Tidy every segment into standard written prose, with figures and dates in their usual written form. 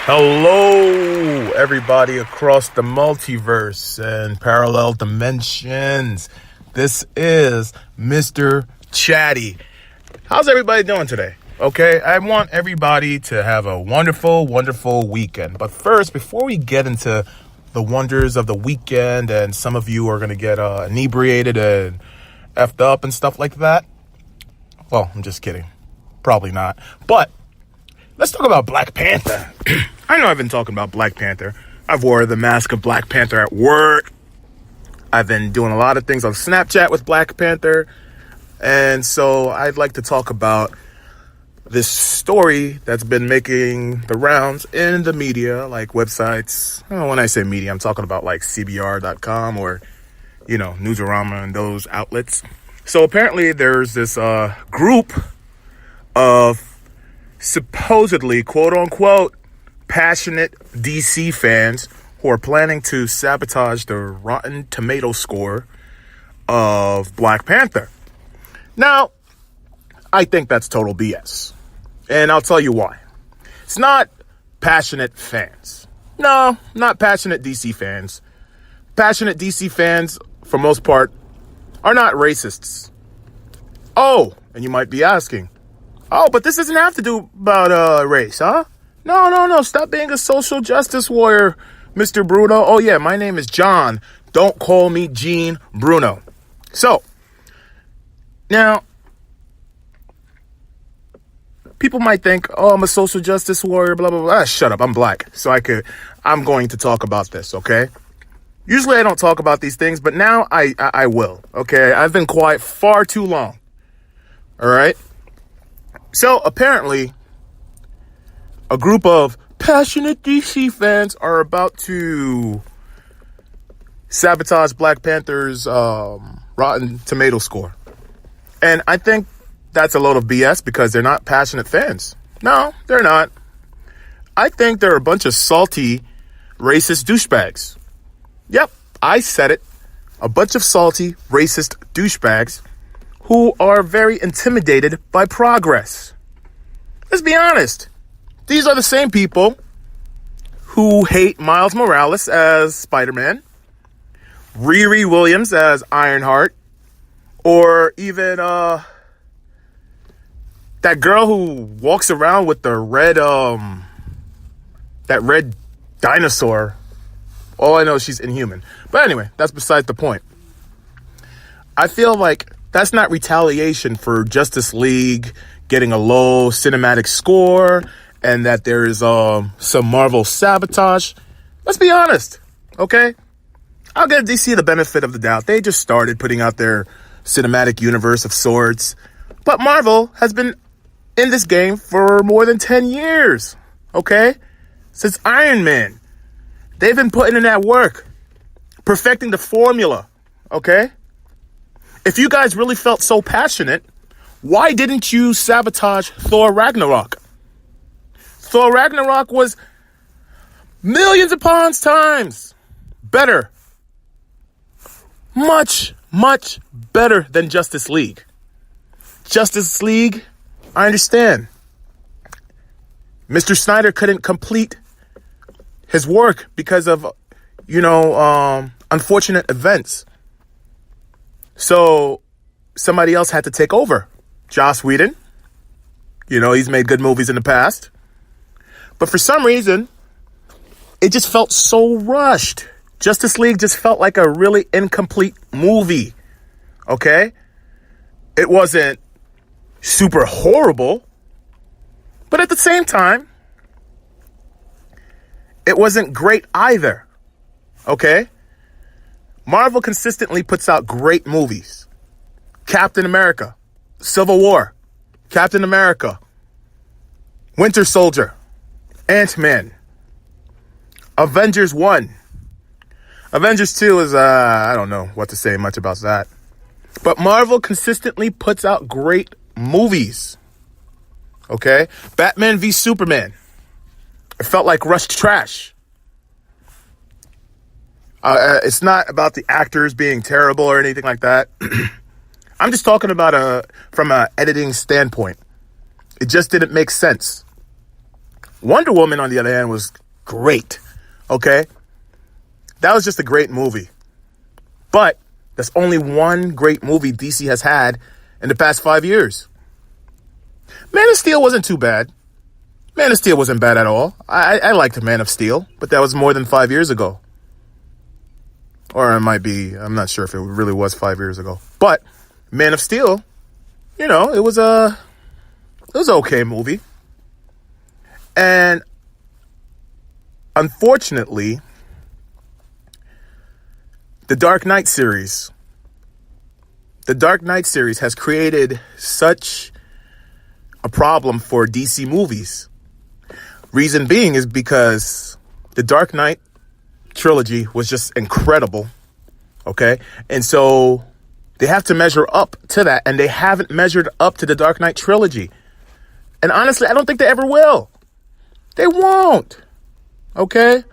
Hello, everybody across the multiverse and parallel dimensions. This is Mr. Chatty. How's everybody doing today? Okay, I want everybody to have a wonderful, wonderful weekend. But first, before we get into the wonders of the weekend, and some of you are going to get inebriated and effed up and stuff like that. Well, I'm just kidding. Probably not. But let's talk about Black Panther. I know I've been talking about Black Panther. I've wore the mask of Black Panther at work. I've been doing a lot of things on Snapchat with Black Panther. And so I'd like to talk about this story that's been making the rounds in the media, like websites. When I say media, I'm talking about like CBR.com or, Newsarama and those outlets. So apparently there's this group of supposedly, quote unquote, passionate DC fans who are planning to sabotage the Rotten Tomatoes score of Black Panther. Now, I think that's total BS. And I'll tell you why. It's not passionate fans. No, not passionate DC fans. Passionate DC fans, for most part, are not racists. Oh, and you might be asking, oh, but this doesn't have to do about race, huh? No. Stop being a social justice warrior, Mr. Bruno. Oh, yeah, my name is John. Don't call me Gene Bruno. So, now, people might think, oh, I'm a social justice warrior, blah, blah, blah. Shut up, I'm black. So I'm going to talk about this, okay? Usually I don't talk about these things, but now I will, okay? I've been quiet far too long, all right? So apparently, a group of passionate DC fans are about to sabotage Black Panther's Rotten Tomatoes score. And I think that's a load of BS because they're not passionate fans. No, they're not. I think they're a bunch of salty, racist douchebags. Yep, I said it. A bunch of salty, racist douchebags who are very intimidated by progress. Let's be honest. These are the same people who hate Miles Morales as Spider-Man, Riri Williams as Ironheart, or even that girl who walks around with the red that red dinosaur. All I know is she's Inhuman. But anyway, that's besides the point. I feel like that's not retaliation for Justice League getting a low cinematic score and that there is some Marvel sabotage. Let's be honest, okay? I'll give DC the benefit of the doubt. They just started putting out their cinematic universe of sorts. But Marvel has been in this game for more than 10 years, okay? Since Iron Man. They've been putting in that work, perfecting the formula, okay? If you guys really felt so passionate, why didn't you sabotage Thor Ragnarok? Thor Ragnarok was millions upon times better. Much, much better than Justice League. Justice League, I understand. Mr. Snyder couldn't complete his work because of, unfortunate events. So somebody else had to take over. Joss Whedon. He's made good movies in the past. But for some reason, it just felt so rushed. Justice League just felt like a really incomplete movie. Okay? It wasn't super horrible. But at the same time, it wasn't great either. Okay? Marvel consistently puts out great movies. Captain America, Civil War, Captain America, Winter Soldier, Ant-Man, Avengers 1. Avengers 2 is, I don't know what to say much about that. But Marvel consistently puts out great movies. Okay? Batman v Superman. It felt like rushed trash. It's not about the actors being terrible or anything like that. I'm just talking about from an editing standpoint. It just didn't make sense. Wonder Woman, on the other hand, was great. Okay? That was just a great movie. But that's only one great movie DC has had in the past 5 years. Man of Steel wasn't too bad. Man of Steel wasn't bad at all. I liked Man of Steel, but that was more than 5 years ago. Or it might be, I'm not sure if it really was 5 years ago. But Man of Steel, you know, it was an okay movie. And unfortunately, the Dark Knight series has created such a problem for DC movies. Reason being is because the Dark Knight trilogy was just incredible. Okay? And so they have to measure up to that, and they haven't measured up to the Dark Knight trilogy. And honestly, I don't think they ever will. They won't. Okay?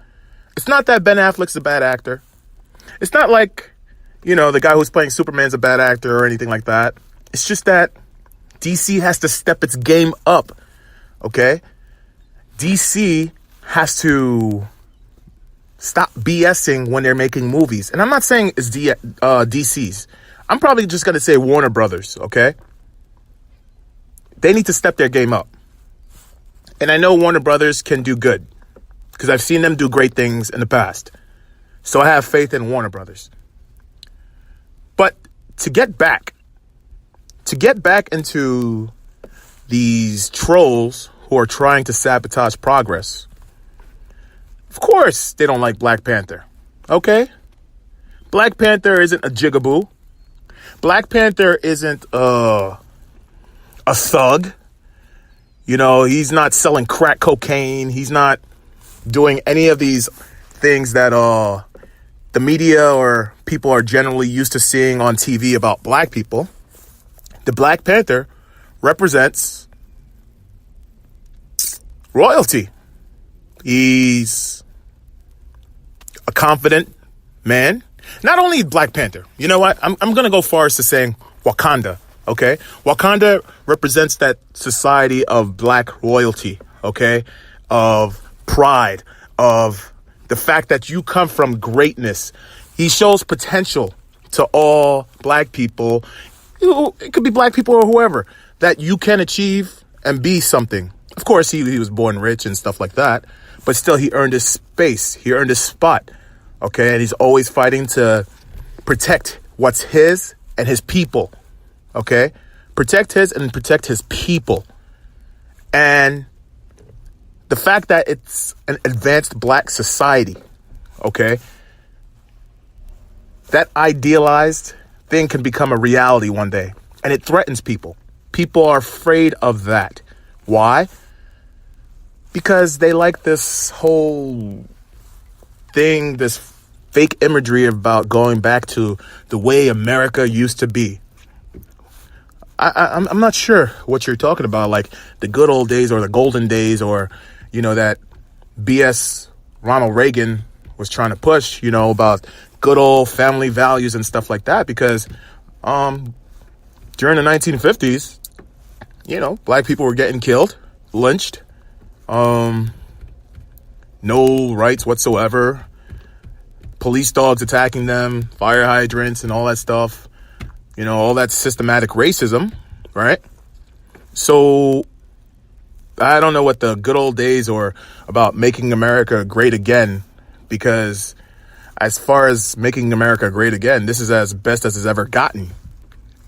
It's not that Ben Affleck's a bad actor. It's not like, you know, the guy who's playing Superman's a bad actor or anything like that. It's just that DC has to step its game up. Okay? DC has to stop BSing when they're making movies. And I'm not saying it's DC's. I'm probably just going to say Warner Brothers, okay? They need to step their game up. And I know Warner Brothers can do good because I've seen them do great things in the past. So I have faith in Warner Brothers. But to get back into these trolls who are trying to sabotage progress, of course they don't like Black Panther, okay? Black Panther isn't a jigaboo. Black Panther isn't a thug. You know, he's not selling crack cocaine. He's not doing any of these things that the media or people are generally used to seeing on TV about black people. The Black Panther represents royalty. He's a confident man. Not only Black Panther. You know what? I'm going to go far as to saying Wakanda. Okay? Wakanda represents that society of black royalty. Okay? Of pride. Of the fact that you come from greatness. He shows potential to all black people. It could be black people or whoever. That you can achieve and be something. Of course, he was born rich and stuff like that. But still, he earned his space. He earned his spot. Okay? And he's always fighting to protect what's his and his people. Okay? Protect his and protect his people. And the fact that it's an advanced black society, okay, that idealized thing can become a reality one day. And it threatens people. People are afraid of that. Why? Because they like this whole thing, this fake imagery about going back to the way America used to be. I'm not sure what you're talking about, like the good old days or the golden days or, you know, that BS Ronald Reagan was trying to push, you know, about good old family values and stuff like that. Because during the 1950s, you know, black people were getting killed, lynched, no rights whatsoever, police dogs attacking them, fire hydrants and all that stuff. You know, all that systematic racism, right? So I don't know what the good old days or about making America great again, because as far as making America great again, this is as best as it's ever gotten.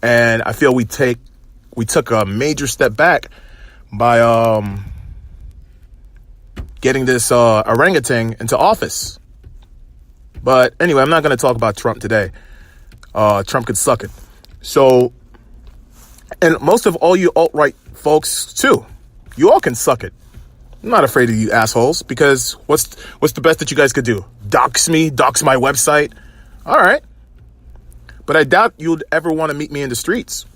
And I feel we took a major step back by getting this orangutan into office. But anyway, I'm not going to talk about Trump today. Trump could suck it. So, and most of all you alt-right folks too, you all can suck it. I'm not afraid of you assholes, because what's the best that you guys could do? Dox me, dox my website. All right. But I doubt you'd ever want to meet me in the streets,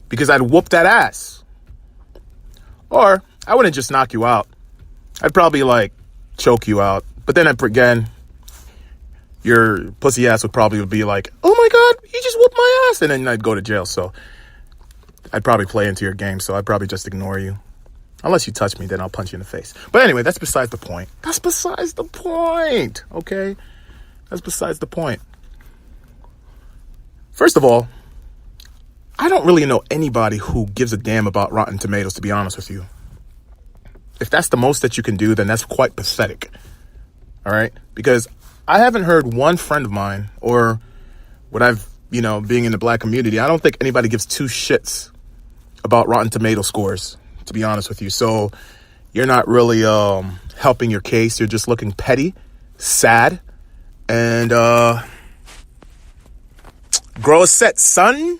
because I'd whoop that ass. Or I wouldn't just knock you out. I'd probably like choke you out. But then again, your pussy ass would probably be like, oh my God, he just whooped my ass. And then I'd go to jail. So I'd probably play into your game. So I'd probably just ignore you. Unless you touch me, then I'll punch you in the face. But anyway, that's besides the point. That's besides the point, okay? That's besides the point. First of all, I don't really know anybody who gives a damn about Rotten Tomatoes, to be honest with you. If that's the most that you can do, then that's quite pathetic. All right? Because I haven't heard one friend of mine, or what I've, being in the black community, I don't think anybody gives two shits about Rotten Tomato scores, to be honest with you. So you're not really helping your case. You're just looking petty, sad, and grow a set, son.